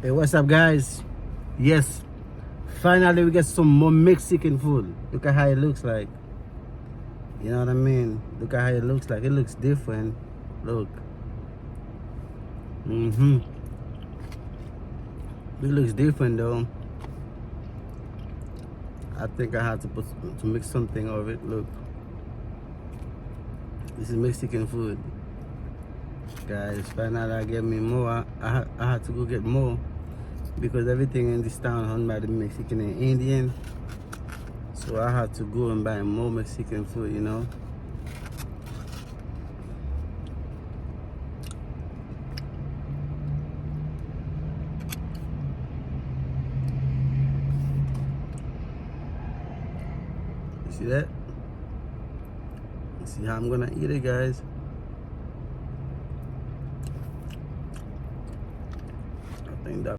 Hey, what's up, guys? Yes, finally we get some more Mexican food. Look at how it looks like. You know what I mean? Look at how it looks like. It looks different. Look. It looks different though. I think I had to mix something of it. Look. This is Mexican food. Guys, finally I get me more. I had to go get more because everything in this town owned by the Mexican and Indian. So I had to go and buy more Mexican food, you know. You see that? You see how I'm gonna eat it, guys?